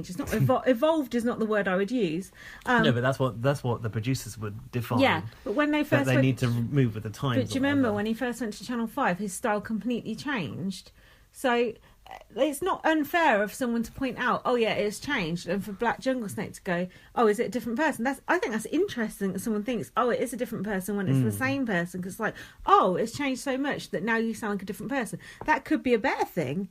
It's not evolved is not the word I would use. No, but that's what the producers would define. Yeah, but when they first they need to move with the times. But do you remember when he first went to Channel 5, his style completely changed? So it's not unfair of someone to point out, oh yeah, it's changed, and for Black Jungle Snake to go, oh, is it a different person? I think that's interesting that someone thinks, oh, it is a different person when it's the same person, because it's like, oh, it's changed so much that now you sound like a different person. That could be a better thing,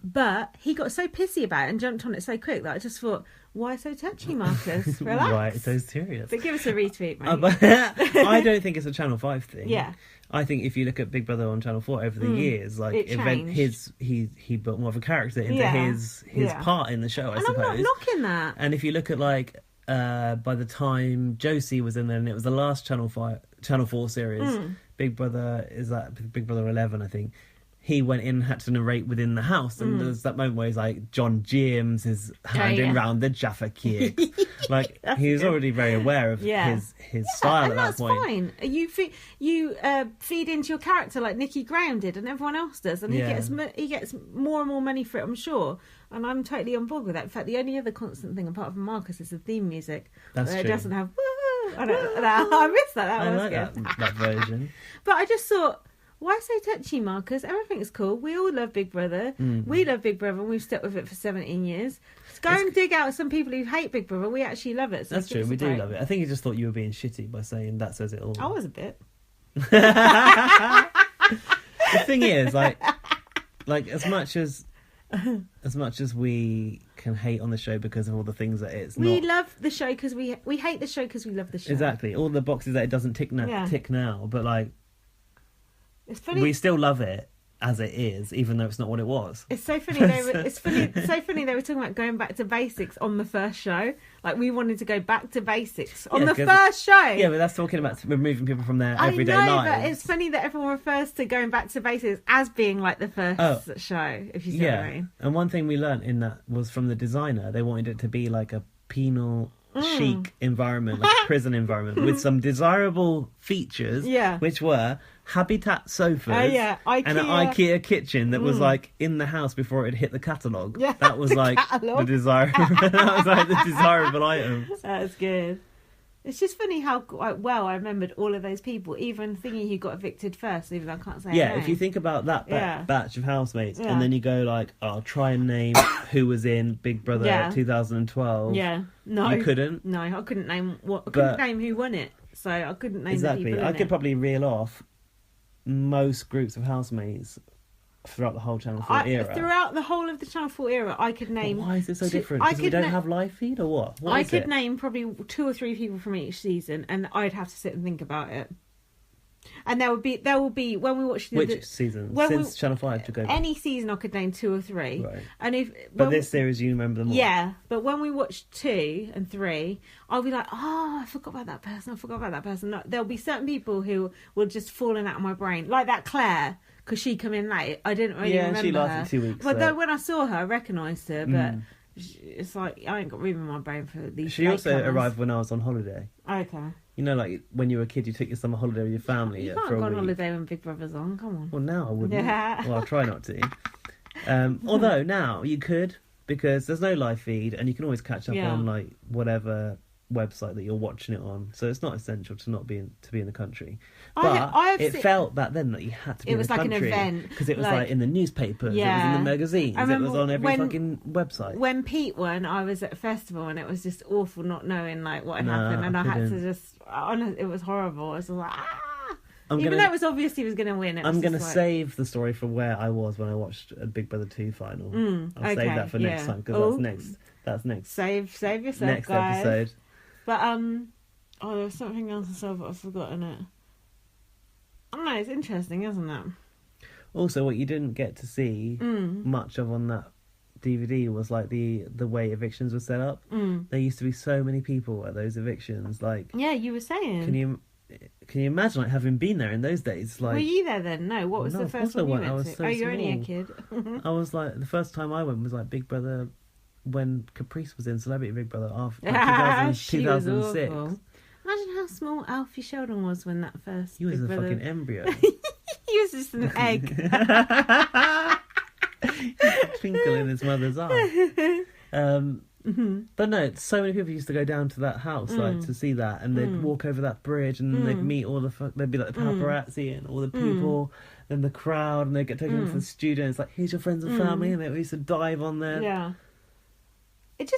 but he got so pissy about it and jumped on it so quick that I just thought, why so touchy, Marcus? Relax. Why so serious? But give us a retweet, mate. I don't think it's a Channel 5 thing. Yeah. I think if you look at Big Brother on Channel 4 over the years, like he built more of a character into his part in the show, I suppose. I'm not knocking that. And if you look at by the time Josie was in there, and it was the last Channel 4 series, Big Brother 11, I think. He went in and had to narrate within the house, and there's that moment where he's like, John James is handing round the Jaffa cakes. Like, he was already very aware of his style at that point. And that's fine. You feed into your character like Nicky Graham did, and everyone else does, and he gets more and more money for it, I'm sure. And I'm totally on board with that. In fact, the only other constant thing apart from Marcus is the theme music. That's true. It doesn't have. I missed that. I like that version. But I just thought, why so touchy, Marcus? Everything's cool. We all love Big Brother. We love Big Brother, and we've stuck with it for 17 years. Go and dig out some people who hate Big Brother. We actually love it. So that's true. We do love it. I think he just thought you were being shitty by saying that says it all. I was a bit. The thing is, like as much as we can hate on the show because of all the things that we love the show because we hate the show because we love the show. Exactly. All the boxes that it doesn't tick now, but like. It's funny. We still love it as it is, even though it's not what it was. It's so funny. It's so funny. They were talking about going back to basics on the first show. Like, we wanted to go back to basics on the first show. Yeah, but that's talking about removing people from their everyday lives. But it's funny that everyone refers to going back to basics as being like the first show. If you see what I mean. And one thing we learnt in that was from the designer. They wanted it to be like a penal. Chic environment, like a prison environment, with some desirable features, which were Habitat sofas IKEA. and an IKEA kitchen that was like in the house before it hit the catalogue. Yeah, that was like the desirable items. That's good. It's just funny how well I remembered all of those people, even Thingy who got evicted first, even though I can't say her name. If you think about that batch of housemates, and then you go like, I'll try and name who was in Big Brother 2012. Yeah, no, you couldn't. No, I couldn't name name who won it, so I couldn't name the people in I could probably reel off most groups of housemates throughout the whole Channel 4 era. Throughout the whole of the Channel 4 era, I could name... But why is it so different? Because we don't have live feed or what? I could name probably 2 or 3 people from each season, and I'd have to sit and think about it. And there will be when we watch... Which season? Since Channel 5 took over? Any season I could name 2 or 3. Right. And but this series, you remember them all? Yeah, but when we watch 2 and 3, I'll be like, I forgot about that person. No, there'll be certain people who will just falling out of my brain. Like that Claire... Because she come in late. I didn't really remember her. Yeah, she lasted 2 weeks. But then when I saw her, I recognised her. But it's like, I ain't got room in my brain for these. She also arrived when I was on holiday. Okay. You know, like when you were a kid, you took your summer holiday with your family you can't for a go on week. holiday when Big Brother's on. Come on. Well, now I wouldn't. Yeah. Well, I'll try not to. Although now you could, because there's no live feed, and you can always catch up on like whatever website that you're watching it on, so it's not essential to not be in the country. But it felt back then that you had to be in the country. It was like an event because it was like in the newspapers, it was in the magazines, it was on every fucking website. When Pete won, I was at a festival and it was just awful not knowing like what had happened, and I had to just it was horrible. I was like even though it was obvious he was going to win, I'm going to save the story for where I was when I watched a Big Brother 2 final. I'll save that for next time, because that's next. Save yourself, next guys. episode. But there was something else I saw, but I've forgotten it. I don't know, it's interesting, isn't it? Also, what you didn't get to see much of on that DVD was like the way evictions were set up. There used to be so many people at those evictions. Like, yeah, you were saying. Can you imagine like having been there in those days? Like, were you there then? No. What was the first one you went to? I was so you're only a kid. I was like, the first time I went was like Big Brother. When Caprice was in Celebrity Big Brother after 2006. Imagine how small Alfie Sheldon was when that first. He was a fucking embryo. He was just an egg. Twinkle in his mother's eye. But no, so many people used to go down to that house like to see that, and they'd walk over that bridge, and they'd meet all they'd be like the paparazzi and all the people, then the crowd, and they'd get taken into the studio. And it's like, here's your friends and family, and they used to dive on there. Yeah. It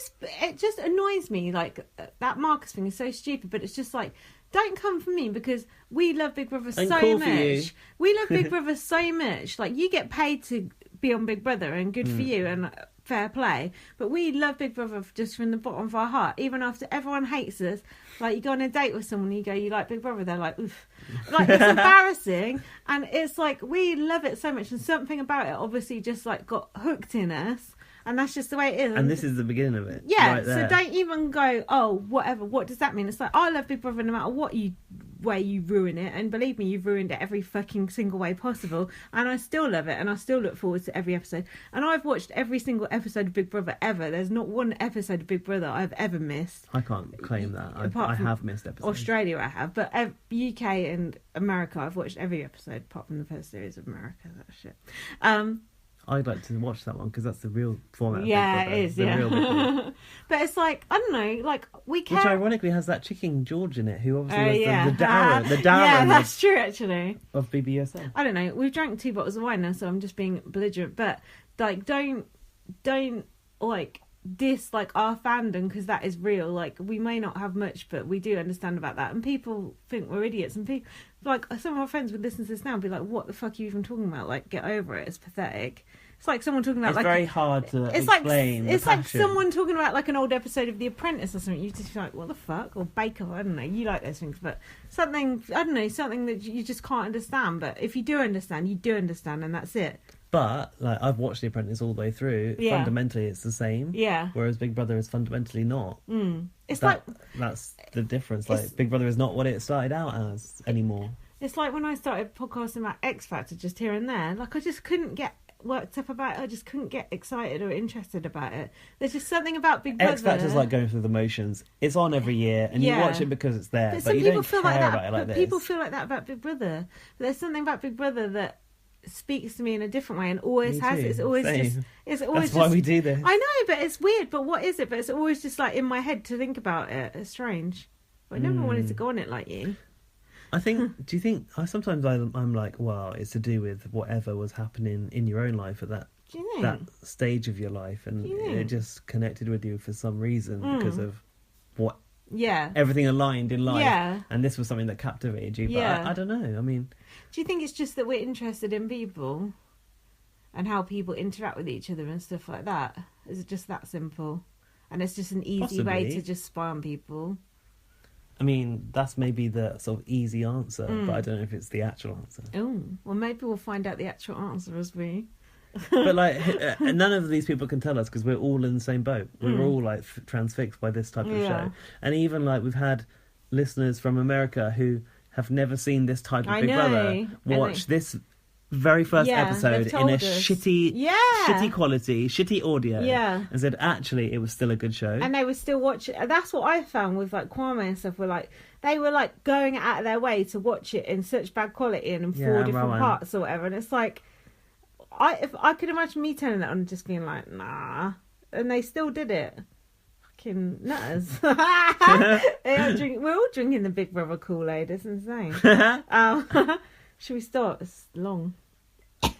just annoys me. Like, that Marcus thing is so stupid, but it's just like, don't come for me, because we love Big Brother so much. We love Big Brother so much. Like, you get paid to be on Big Brother, and good for you, and fair play. But we love Big Brother just from the bottom of our heart. Even after everyone hates us, like, you go on a date with someone, and you like Big Brother, they're like, oof. Like, it's embarrassing, and it's like, we love it so much, and something about it obviously just like got hooked in us. And that's just the way it is. And this is the beginning of it. Yeah, right so don't even go, oh, whatever. What does that mean? It's like, I love Big Brother no matter what way you ruin it. And believe me, you've ruined it every fucking single way possible. And I still love it. And I still look forward to every episode. And I've watched every single episode of Big Brother ever. There's not one episode of Big Brother I've ever missed. I can't claim that. I have missed episodes. Australia I have. But UK and America, I've watched every episode apart from the first series of America. That shit. I'd like to watch that one, because that's the real format. Yeah, it is. Yeah, but it's like, I don't know, like, we care. Which ironically has that chicken George in it, who obviously was the Darren. Yeah, that's true, actually. Of BBUK. I don't know. We've drank 2 bottles of wine now, so I'm just being belligerent. But like, don't like dislike our fandom, because that is real. Like, we may not have much, but we do understand about that. And people think we're idiots, and people, like, some of our friends would listen to this now and be like, what the fuck are you even talking about? Like, get over it. It's pathetic. It's like someone talking about it's like, very hard to it's explain. It's like someone talking about like an old episode of The Apprentice or something. You just like, what the fuck? Or Baker, I don't know. You like those things, but something, I don't know, something that you just can't understand. But if you do understand, and that's it. But like, I've watched The Apprentice all the way through. Yeah. Fundamentally, it's the same. Yeah. Whereas Big Brother is fundamentally not. It's that's the difference. Like, Big Brother is not what it started out as anymore. It's like when I started podcasting about X Factor just here and there. Like, I just couldn't get worked up about it. I just couldn't get excited or interested about it. There's just something about Big Brother. X Factor's like going through the motions. It's on every year, and you watch it because it's there, but you don't care about it like this. People feel like that about Big Brother. But there's something about Big Brother that speaks to me in a different way, and always has. It's always Same. it's always That's why we do this. I know, but it's weird. But what is it? But it's always just like in my head to think about it. It's strange. But I never wanted to go on it like you. I think. Do you think? Sometimes I'm like, well, it's to do with whatever was happening in your own life at that stage of your life, and it just connected with you for some reason because of what. Yeah. Everything aligned in life. Yeah. And this was something that captivated you. But I don't know. I mean, do you think it's just that we're interested in people and how people interact with each other and stuff like that? Is it just that simple? And it's just an easy way to just spy on people? I mean, that's maybe the sort of easy answer, but I don't know if it's the actual answer. Oh, well, maybe we'll find out the actual answer as we... But like, none of these people can tell us because we're all in the same boat. We were all like transfixed by this type of show. And even like, we've had listeners from America who have never seen this type of Big Brother watch this very first episode in a shitty quality, shitty audio, and said actually it was still a good show, and they were still watching. That's what I found with like Kwame and stuff. They were like going out of their way to watch it in such bad quality and in 4 different parts or whatever. And it's like, if I could imagine me turning that on and just being like, nah, and they still did it. Fucking nutters. We're all drinking the Big Brother Kool-Aid. It's insane. Should we start? It's long.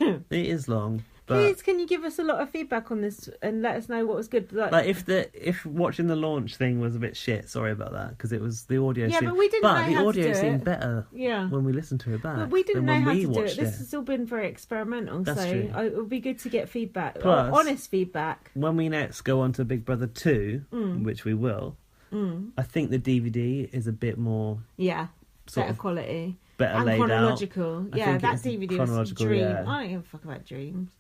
It is long. But please, can you give us a lot of feedback on this and let us know what was good? Like if watching the launch thing was a bit shit, sorry about that, because it was the audio. Yeah, but we didn't know how to do it. But the audio seemed better. Yeah. When we listened to it back. But we didn't know how to do it. This has all been very experimental. That's so true. It would be good to get feedback, Plus, honest feedback. When we next go on to Big Brother 2, which we will, I think the DVD is a bit more. Yeah. Better quality. Better and laid chronological. out. Yeah, that DVD was a dream. Yeah. I don't give a fuck about dreams.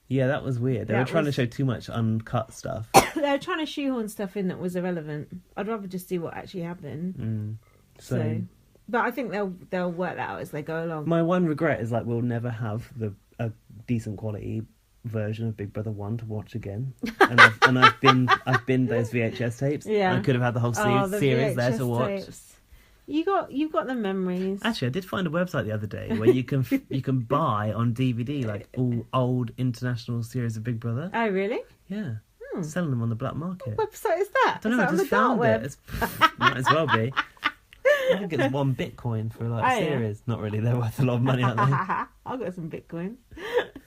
Yeah, that was weird. They were trying to show too much uncut stuff. They were trying to shoehorn stuff in that was irrelevant. I'd rather just see what actually happened. So, but I think they'll work that out as they go along. My one regret is like we'll never have a decent quality version of Big Brother 1 to watch again. And I've been those VHS tapes. Yeah, I could have had the whole series there to watch. Tapes. You've got the memories. Actually, I did find a website the other day where you can buy on DVD like all old international series of Big Brother. Oh, really? Yeah. Selling them on the black market. What website is that? I don't know, I Is just that on the found dark it. web? Might as well be. I think it's 1 Bitcoin for like a series. Not really, they're worth a lot of money, aren't they? I've got some Bitcoin.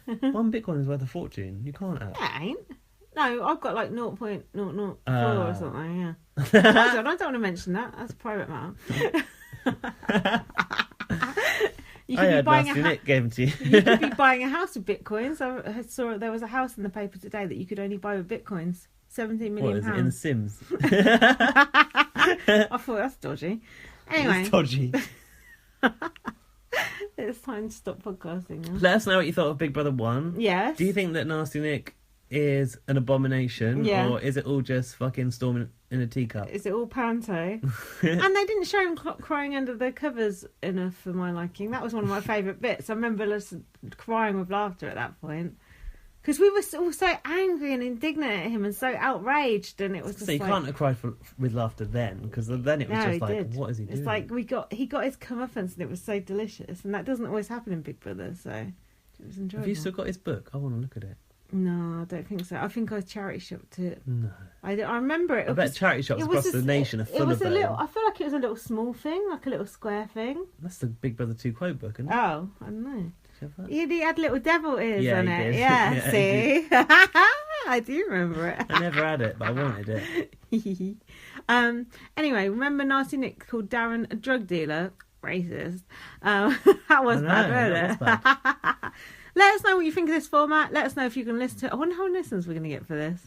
1 Bitcoin is worth a fortune. You can't have. It ain't. No, I've got like 0.004 or something, yeah. I don't want to mention that. That's a private matter. You could be buying Nick gave them to you. You could be buying a house with bitcoins. I saw there was a house in the paper today that you could only buy with bitcoins. 17 million. What is it, in The Sims? I thought that's dodgy. Anyway, It's dodgy. it's time to stop podcasting now. Let us know what you thought of Big Brother 1. Yes. Do you think that Nasty Nick is an abomination, Yeah. or is it all just fucking storming in a teacup? Is it all panto? And they didn't show him crying under the covers enough for my liking. That was one of my favourite bits. I remember crying with laughter at that point. Because we were all so angry and indignant at him and so outraged, and it was just So you can't have cried with laughter then, because then it was No, just he like, did. what is he doing? It's like he got his comeuppance and it was so delicious, and that doesn't always happen in Big Brother, so it was enjoyable. Have you still got his book? I want to look at it. No, I don't think so. I think I charity shopped it. No. I remember it. I bet charity shops across the nation are full of them. I feel like it was a little small thing, like a little square thing. That's the Big Brother 2 quote book, isn't it? Oh, I don't know. Did you have that? He had little devil ears Yeah, on he it. did. Yeah, Yeah, see? I do remember it. I never had it, but I wanted it. Anyway, remember Nasty Nick called Darren a drug dealer? Racist. That was bad, wasn't that was it? Let us know what you think of this format. Let us know if you can listen to it. I wonder how many listens we're going to get for this.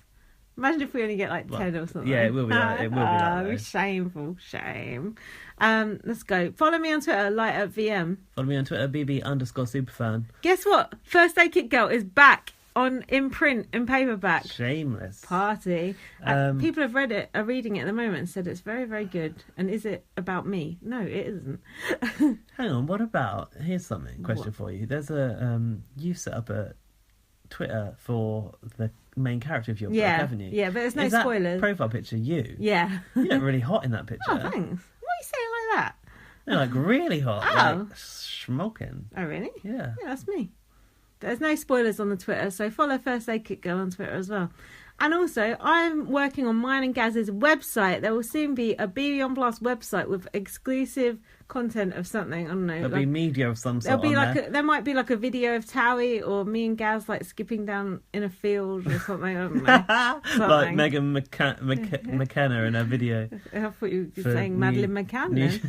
Imagine if we only get like 10 or something. Yeah, it will be like, it will be like it'd be that. shameful. Shame. Let's go. Follow me on Twitter, LightUpVM. Follow me on Twitter, BB_superfan. Guess what? First Aid Kit Girl is back in print and paperback. Shameless. Party. People have read it, are reading it at the moment and said it's very, very good. And is it about me? No, it isn't. Hang on, what about, here's something, question for you. There's you set up a Twitter for the main character of your book, haven't you? Yeah, but there's no Is that spoilers. profile picture you? Yeah. You look really hot in that picture. Oh, thanks. Why are you saying it like that? No, like really hot. Oh. Like smoking. Oh, really? Yeah. Yeah, that's me. There's no spoilers on the Twitter, so follow First Aid Kit Girl on Twitter as well. And also, I'm working on mine and Gaz's website. There will soon be a BB on Blast website with exclusive content of something. I don't know. There'll be media of some sort. There'll be on there might be like a video of Towie or me and Gaz like skipping down in a field or something. I don't know. Like Megan McKenna in her video. I thought you were For saying Madeline McCann. new-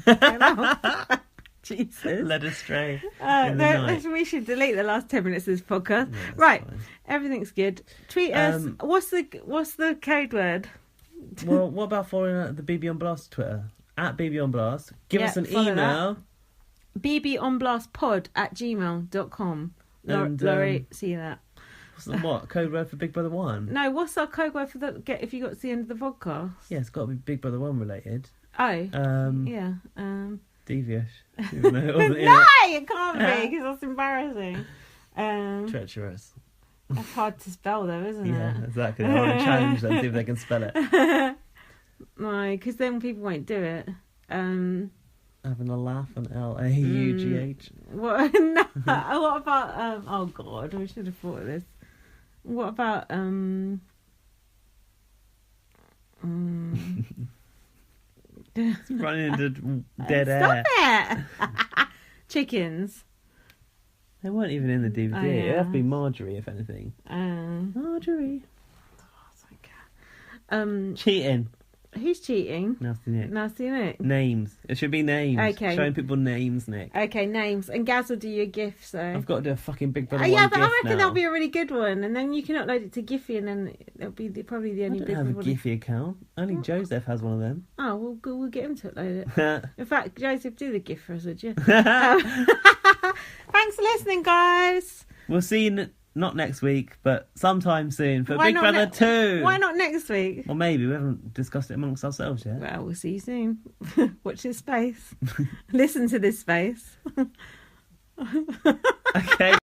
Jesus. Led astray. in the night. We should delete the last 10 minutes of this podcast. Yeah, that's Right. fine. Everything's good. Tweet us. What's the code word? Well, what about following the BB on Blast Twitter? At BB on Blast. Give Yeah, us an follow email. bbonblastpod@gmail.com. And, Laurie, see that. What? Code word for Big Brother 1? No, what's our code word for if you got to the end of the podcast? Yeah, it's got to be Big Brother 1 related. Oh. Yeah. Yeah. Devious. Even though it wasn't in No, it. it can't be because that's embarrassing. Treacherous. That's hard to spell though, isn't Yeah, it? exactly. I want to challenge them, see if they can spell it. No, because then people won't do it. Having a laugh on LAUGH. What? No, what about? Oh God, we should have thought of this. What about? Running into dead Stop air. it! Chickens. They weren't even in the DVD. Oh, yeah. It'd have to be Marjorie, if anything. Marjorie. Cheating. Who's cheating? Nasty Nick. Nasty Nick. Names. It should be names. Okay. Showing people names, Nick. Okay, names. And Gaz will do you a GIF, so. I've got to do a fucking Big Brother 1 yeah, but GIF I reckon now. that'll be a really good one, and then you can upload it to Giphy, and then it'll be probably the I only don't Big have a Brother one. Giphy account. Only Joseph has one of them. Oh, we'll get him to upload it. In fact, Joseph, do the GIF for us, would you? Thanks for listening, guys. We'll see you not next week, but sometime soon for Why Big not Brother 2. Why not next week? Well, maybe. We haven't discussed it amongst ourselves yet. Well, we'll see you soon. Watch this space. Listen to this space. Okay.